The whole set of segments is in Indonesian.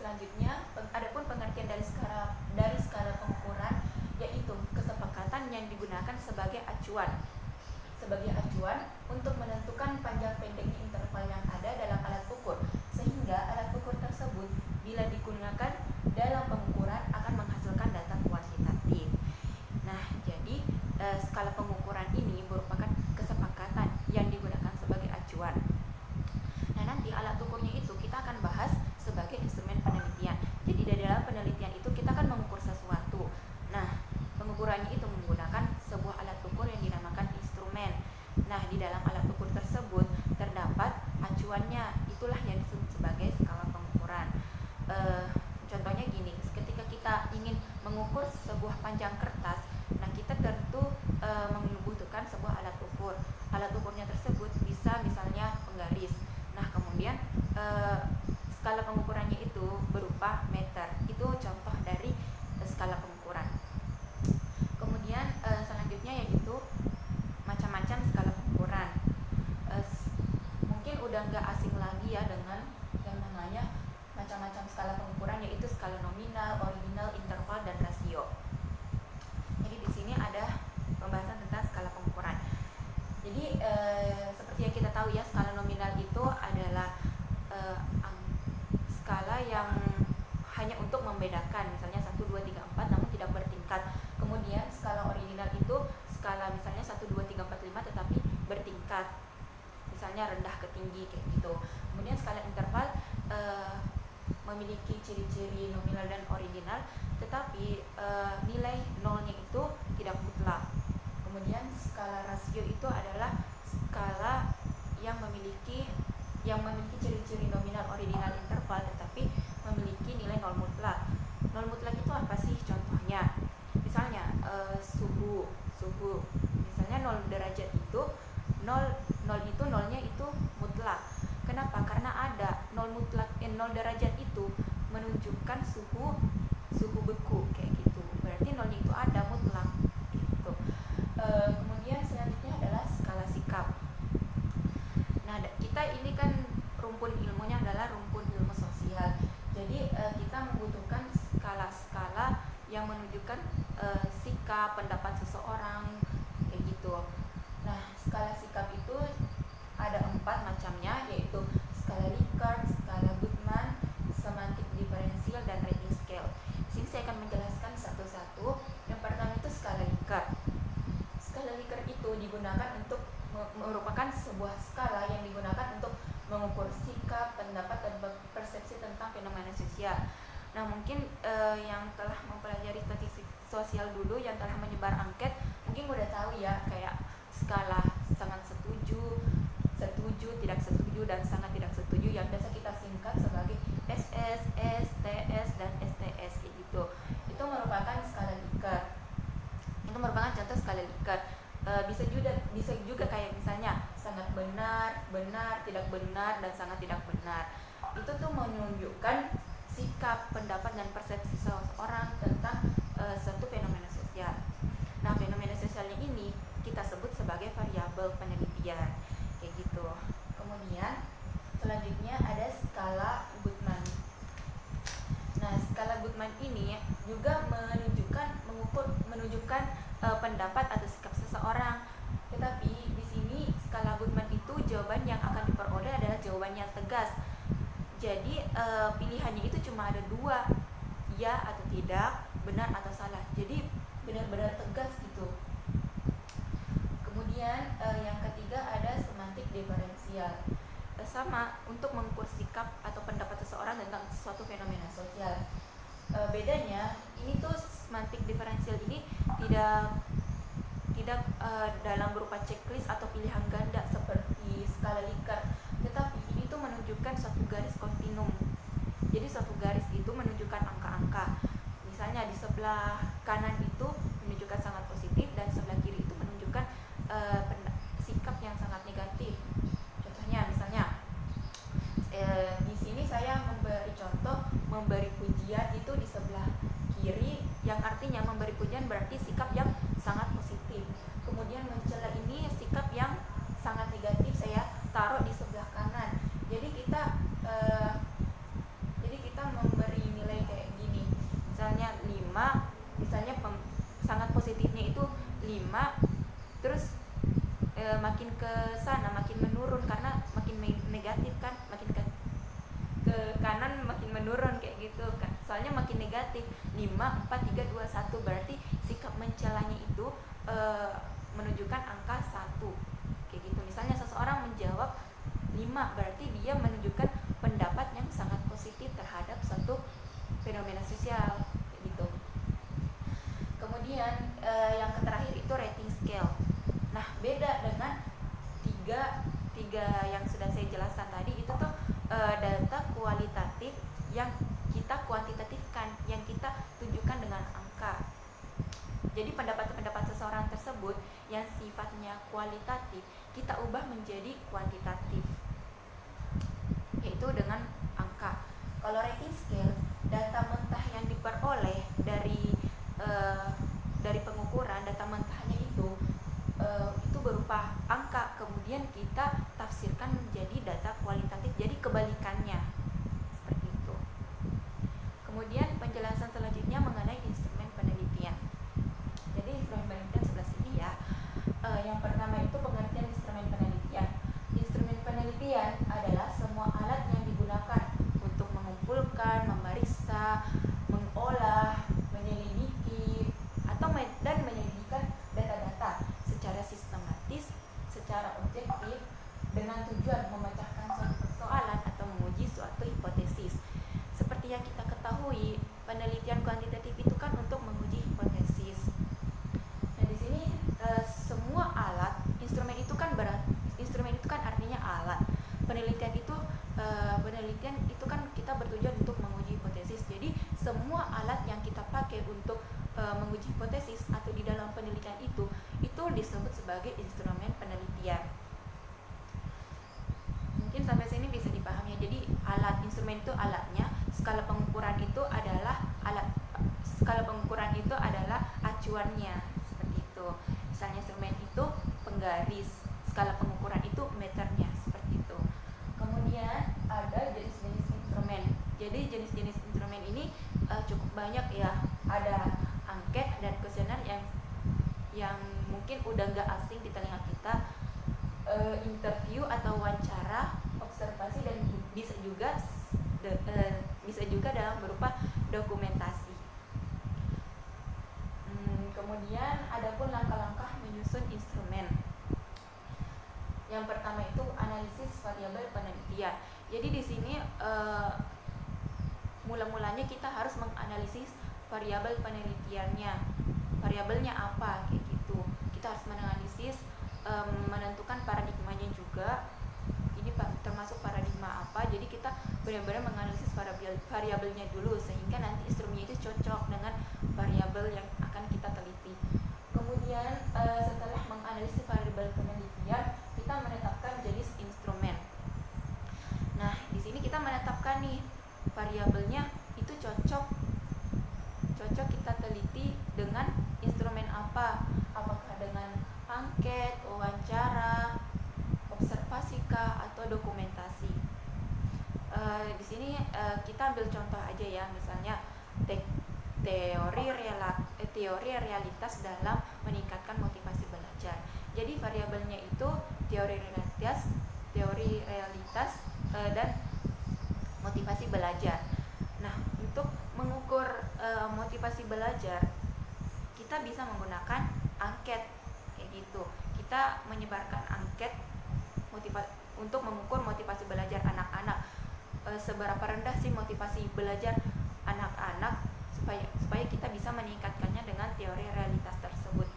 selanjutnya adapun pengertian dari skala pengukuran, yaitu kesepakatan yang digunakan sebagai acuan untuk menentukan panjang pendeknya interval yang ada dalam alat ukur, sehingga alat ukur tersebut bila digunakan dalam pengukuran akan menghasilkan data kuantitatif. Nah, jadi skala pengukuran ini merupakan kesepakatan yang digunakan sebagai acuan. Nah, nanti alat ukurnya itu kita akan bahas sebagai instrumen penelitian. Jadi di dalam penelitian itu kita akan mengukur sesuatu. Nah, pengukurannya itu menggunakan sebuah alat ukur yang dinamakan instrumen. Nah, di dalam alat ukur tersebut terdapat acuannya, itulah yang disebut sebagai skala pengukuran. Contohnya gini, ketika kita ingin mengukur sebuah panjang kertas, nah kita tentu membutuhkan sebuah alat ukur. Alat ukurnya tersebut bisa misalnya penggaris. Nah, kemudian skala pengukurannya itu berupa meter. Itu contoh dari skala pengukuran. Kemudian selanjutnya yaitu macam-macam skala pengukuran. Mungkin udah nggak asing lagi ya dengan yang namanya macam-macam skala pengukuran, yaitu skala nominal, ordinal, interval, dan rasio. Jadi di sini ada pembahasan tentang skala pengukuran. Jadi seperti yang kita tahu ya, skala nominal itu adalah skala yang hanya untuk membedakan misalnya 1, 2, 3, 4 namun tidak bertingkat. Kemudian skala ordinal itu skala misalnya 1, 2, 3, 4, 5 tetapi bertingkat, misalnya rendah ke tinggi kayak gitu. Kemudian skala interval memiliki ciri-ciri nominal dan ordinal, tetapi nilai nolnya itu tidak mutlak. Kemudian skala rasio itu adalah skala yang memiliki ciri-ciri nominal, ordinal, interval, tetapi memiliki nilai nol mutlak. Nol mutlak itu apa sih? Contohnya, misalnya suhu. Misalnya 0 derajat itu nolnya itu mutlak. Kenapa? Karena ada 0 derajat itu menunjukkan suhu beku kayak gitu. Berarti nolnya itu ada mutlak gitu. Kemudian selanjutnya adalah skala sikap. Nah, kita ini kan rumpun ilmunya adalah rumpun ilmu sosial. Jadi kita membutuhkan skala-skala yang menunjukkan sikap, pendapat seseorang kayak gitu. Nah, skala sikap itu ada 4 macamnya, yaitu skala Likert, skala Guttman, semantik diferensial, dan rating scale. Di sini saya akan menjelaskan satu-satu. Yang pertama itu skala Likert. Skala Likert itu merupakan sebuah skala yang digunakan untuk mengukur sikap, pendapat, dan persepsi tentang fenomena sosial. Nah, mungkin yang telah mempelajari statistik sosial dulu, yang telah menyebar angket, mungkin udah tahu ya, kayak skala sangat setuju, tidak setuju, dan sangat tidak setuju, yang biasa kita singkat sebagai SS, STS, dan STS gitu. Itu merupakan skala Likert. Itu merupakan contoh skala Likert. Bisa juga kayak misalnya sangat benar, tidak benar, dan sangat tidak benar. Itu tuh menunjukkan sikap, pendapat, dan persepsi seseorang tentang suatu fenomena sosial. Nah, fenomena sosialnya ini kita sebut sebagai variabel penelitian kayak gitu. Kemudian selanjutnya ada skala Guttman. Nah, skala Guttman ini juga menunjukkan pendapat atau sikap seseorang. Tetapi di sini skala Guttman itu jawaban yang akan diperoleh adalah jawaban yang tegas. Jadi pilihannya itu cuma ada 2, ya atau tidak, benar atau salah. Jadi benar-benar tegas gitu. Kemudian yang ketiga ada semantik diferensial. Sama untuk mengukur sikap atau pendapat seseorang tentang suatu fenomena sosial. Bedanya ini tuh semantik diferensial ini tidak dalam berupa checklist atau pilihan ganda seperti skala Likert, tetapi ini tuh menunjukkan suatu garis kontinum. Jadi suatu garis itu menunjukkan angka-angka. Misalnya di sebelah kanan itu menunjukkan sangat positif, dan sebelah kiri itu menunjukkan sikap yang sangat negatif. Contohnya misalnya di sini saya memberi pujian itu di sebelah kiri, yang artinya memberi pujian berarti sikap yang sangat positif. Kemudian mencela ini sikap yang sangat negatif, saya taruh di sebelah kanan. Jadi kita memberi ke kanan makin menurun kayak gitu kan, soalnya makin negatif. 5, 4, 3, 2, 1 berarti sikap mencelanya itu menunjukkan angka 1 kayak gitu. Misalnya seseorang menjawab 5 berarti dia menunjukkan pendapat yang sangat positif terhadap suatu fenomena sosial kayak gitu. Kemudian yang terakhir itu rating scale. Nah, beda dengan tiga yang sudah saya jelaskan tadi, itu tuh data kualitatif yang kita kuantitatifkan, yang kita tunjukkan dengan angka. Jadi pendapat-pendapat seseorang tersebut yang sifatnya kualitatif kita ubah menjadi kuantitatif, yaitu dengan angka. Kalau rating scale, data mentah yang diperoleh dari pengukuran, data mentahnya itu berupa angka, kemudian kita tafsirkan menjadi data kualitatif, jadi kebalikannya seperti itu. Kemudian penjelasan selanjutnya mengenai instrumen penelitian. Jadi instrumen penelitian sebelah sini ya. Yang pertama itu pengertian instrumen penelitian. Instrumen penelitian adalah semua alat yang digunakan untuk mengumpulkan, memeriksa, mengolah, menyelidiki dan menyelidikkan data-data secara sistematis, secara objektif, dengan tujuan memecahkan suatu persoalan atau menguji suatu hipotesis. Seperti yang kita ketahui, penelitian kuantitatif itu kan untuk menguji hipotesis. Nah, di sini semua alat, instrumen itu kan artinya alat. Penelitian itu kan kita bertujuan untuk menguji hipotesis. Jadi semua alat yang kita pakai untuk menguji hipotesis atau di dalam penelitian itu disebut sebagai instrumen penelitian. Mungkin sampai sini bisa dipahami. Jadi instrumen itu alatnya, skala pengukuran itu adalah acuannya, seperti itu. Misalnya instrumen itu penggaris, skala pengukuran itu meternya, seperti itu. Kemudian ada jenis-jenis instrumen. Jadi jenis-jenis instrumen ini cukup banyak ya. Ada angket dan kuesioner yang mungkin udah nggak asing di telinga kita, interview atau wawancara, observasi, dan bisa juga dalam berupa dokumentasi. Kemudian adapun langkah-langkah menyusun instrumen. Yang pertama itu analisis variabel penelitian. Jadi di sini mula-mulanya kita harus menganalisis variabel penelitiannya. Variabelnya apa kayak gitu. Kita harus menganalisis, menentukan paradigmanya juga. Ini termasuk paradigma apa. Jadi kita benar-benar menganalisis variabelnya dulu sehingga nanti instrumennya itu cocok dengan variabel yang akan kita teliti. Kemudian setelah menganalisis variabel penelitian, kita menetapkan jenis instrumen. Nah, di sini kita menetapkan nih variabelnya itu cocok kita teliti dengan instrumen apa? Apakah dengan angket, wawancara, observasikah, atau dokumentasi? Di sini kita ambil contoh aja ya, misalnya teori realitas dalam meningkatkan motivasi belajar. Jadi variabelnya itu teori realitas dan motivasi belajar. Nah, untuk mengukur motivasi belajar, kita bisa menggunakan angket kayak gitu. Kita menyebarkan angket untuk mengukur motivasi belajar anak-anak. Seberapa rendah sih motivasi belajar anak-anak supaya kita bisa meningkatkannya dengan teori realitas tersebut.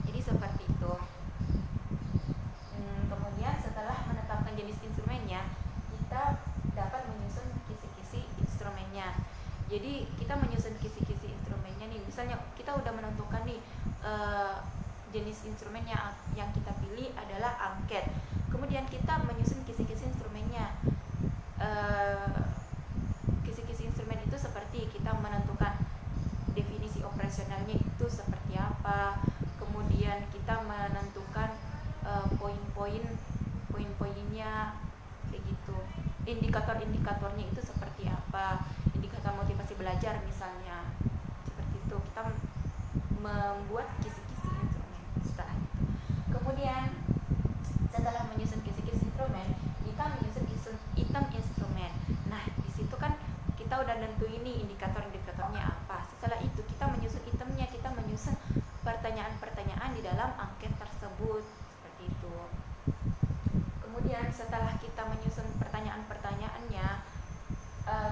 Jadi seperti itu. Kemudian setelah menetapkan jenis instrumennya, kita dapat menyusun kisi-kisi instrumennya. Jadi kita menyusun kisi-kisi instrumennya nih. Misalnya kita udah menentukan nih jenis instrumennya yang kita pilih adalah angket. Kemudian kita menyusun kisi-kisi instrumennya. Kisi-kisi instrumen itu seperti kita menentukan definisi operasionalnya itu seperti apa. Kemudian kita menentukan poin-poinnya kayak gitu. Indikator-indikatornya itu seperti apa. Indikator motivasi belajar misalnya. Seperti itu. Kita membuat kisi-kisi instrumen setelah itu. Kemudian setelah menyusun kisi-kisi instrumen, kita menyusun item instrumen. kita udah nentuin ini indikator-indikatornya apa. Setelah itu kita menyusun itemnya, kita menyusun pertanyaan-pertanyaan di dalam angket tersebut, seperti itu. Kemudian setelah kita menyusun pertanyaan-pertanyaannya,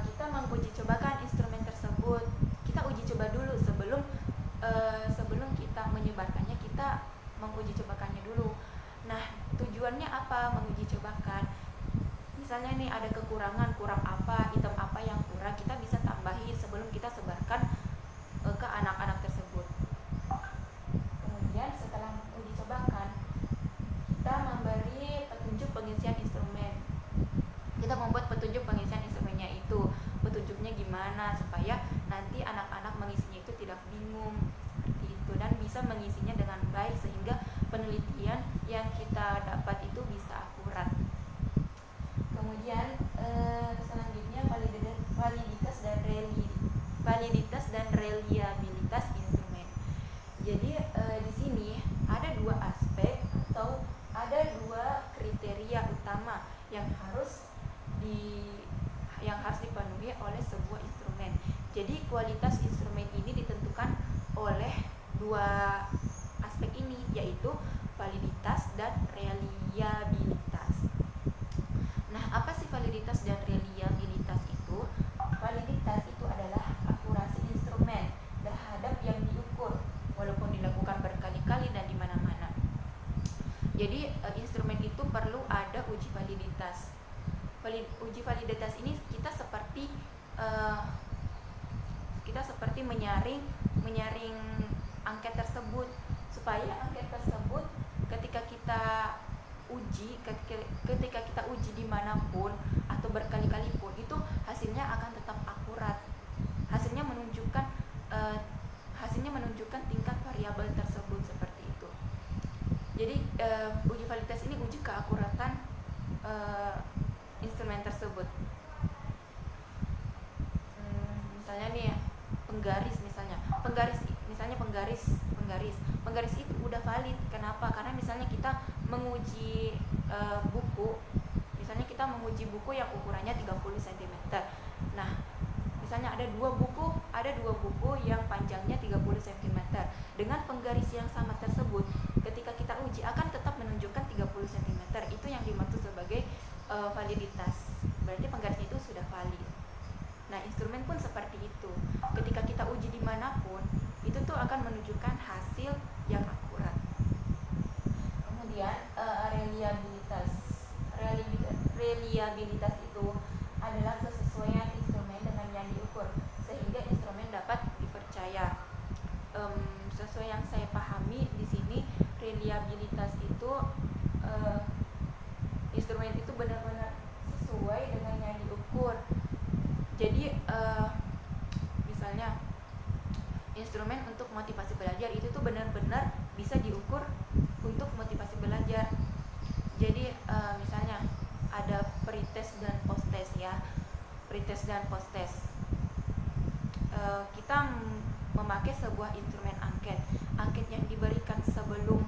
kita menguji cobakan instrumen tersebut. Kita uji coba dulu sebelum kita menyebarkannya, kita menguji cobakannya dulu. Nah, tujuannya apa menguji cobakan? Misalnya nih ada kekurangan, kurang apa, item apa yang kurang, kita bisa tambahin sebelum kita sebarkan ke anak-anak tersebut. Kemudian setelah uji cobakan, kita memberi petunjuk pengisian instrumen. Kita membuat petunjuk pengisian instrumennya itu, petunjuknya gimana supaya nanti anak-anak mengisinya itu tidak bingung, seperti itu, dan bisa mengisinya dengan baik sehingga penelitian yang kita dapat itu bisa akurat. Kemudian selanjutnya validitas dan reliabilitas instrumen. Jadi di sini ada dua aspek atau ada dua kriteria utama yang harus dipenuhi oleh sebuah instrumen. Jadi kualitas instrumen ini ditentukan oleh dua aspek ini, yaitu validitas dan reliabilitas. Nah, apa sih validitas dan reliabilitas itu? Validitas itu adalah akurasi instrumen terhadap yang diukur, walaupun dilakukan berkali-kali dan di mana-mana. Jadi instrumen itu perlu ada uji validitas. Uji validitas ini kita seperti menyaring angket tersebut, supaya angket tersebut ketika kita uji dimanapun atau berkali-kali pun, itu hasilnya akan tetap akurat. Hasilnya menunjukkan tingkat variabel tersebut, seperti itu. Jadi uji validitas ini uji keakuratan instrumen tersebut. Misalnya nih ya, penggaris itu udah valid. Kenapa? Karena misalnya kita menguji buku yang ukurannya 30 cm. Nah, misalnya ada dua buku yang panjangnya 30 cm. Dengan penggaris yang sama tersebut, ketika kita uji akan tetap menunjukkan 30 cm. Itu yang dimaksud sebagai validitas. Berarti penggarisnya itu sudah valid. Nah, instrumen pun seperti itu. Ketika kita uji dimanapun, itu tuh akan menunjukkan hasil yang akurat. Kemudian reliabilitas itu adalah kesesuaian instrumen dengan yang diukur, sehingga instrumen dapat dipercaya. Sesuai yang saya pahami di sini, reliabilitas itu instrumen itu benar-benar sesuai dengan yang diukur. Jadi misalnya instrumen untuk motivasi belajar itu tuh benar-benar bisa diukur untuk motivasi belajar. Jadi misalnya ada pretest dan post-test ya. Pretest dan post-test. Kita memakai sebuah instrumen angket. Angket yang diberikan sebelum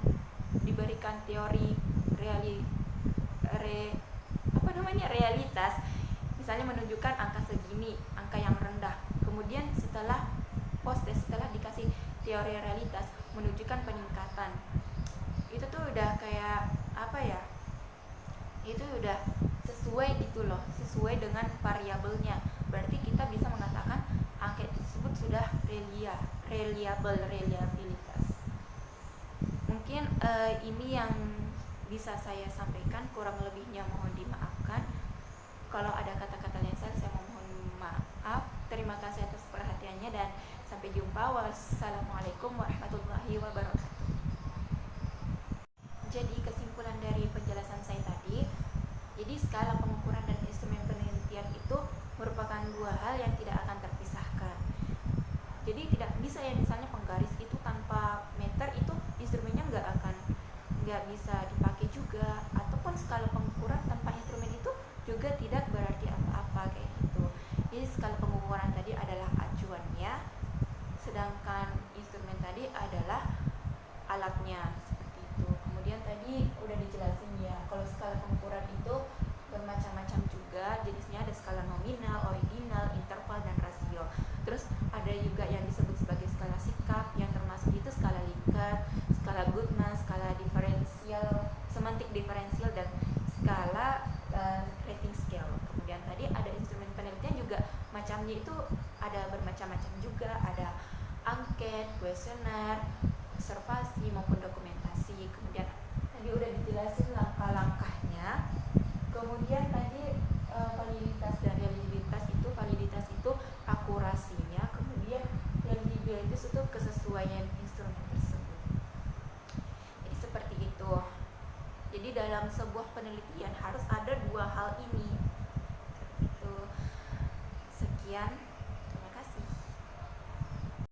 diberikan teori realitas, misalnya menunjukkan angka segini, angka yang rendah. Kemudian setelah post-test, setelah dikasih teori realitas, menunjukkan peningkatan. Itu tuh udah kayak apa ya? Itu udah sesuai gitu loh, sesuai dengan variabelnya. Berarti kita bisa mengatakan angket tersebut sudah reliabilitas. Mungkin ini yang bisa saya sampaikan, kurang lebihnya mohon dimaafkan. Kalau ada kata-kata yang salah, saya mohon maaf. Terima kasih atas perhatiannya dan sampai jumpa. Wassalamualaikum warahmatullahi wabarakatuh. Jadi kesimpulan dari penjelasan saya tadi, jadi skala pengukuran dan instrumen penelitian itu merupakan dua hal yang tidak akan terpisahkan. Jadi tidak bisa ya, misalnya penggaris itu tanpa meter itu instrumennya nggak bisa dipakai juga, ataupun skala pengukuran tanpa instrumen itu juga tidak berarti apa-apa kayak gitu. Jadi skala pengukuran tadi adalah acuannya, sedangkan instrumen tadi adalah alatnya, seperti itu. Kemudian tadi udah dijelasin ya, kalau skala pengukuran itu bermacam-macam juga jenisnya, ada skala nominal, ordinal, interval, semacamnya itu ada bermacam-macam juga, ada angket, kuesioner, observasi maupun dokumentasi. Kemudian tadi udah dijelasin langkah-langkahnya. Kemudian tadi validitas dan reliabilitas itu, validitas itu akurasinya, kemudian reliabilitas itu kesesuaian instrumen tersebut. Jadi seperti itu. Jadi dalam sebuah penelitian harus ada dua hal ini. Itu. Sekian.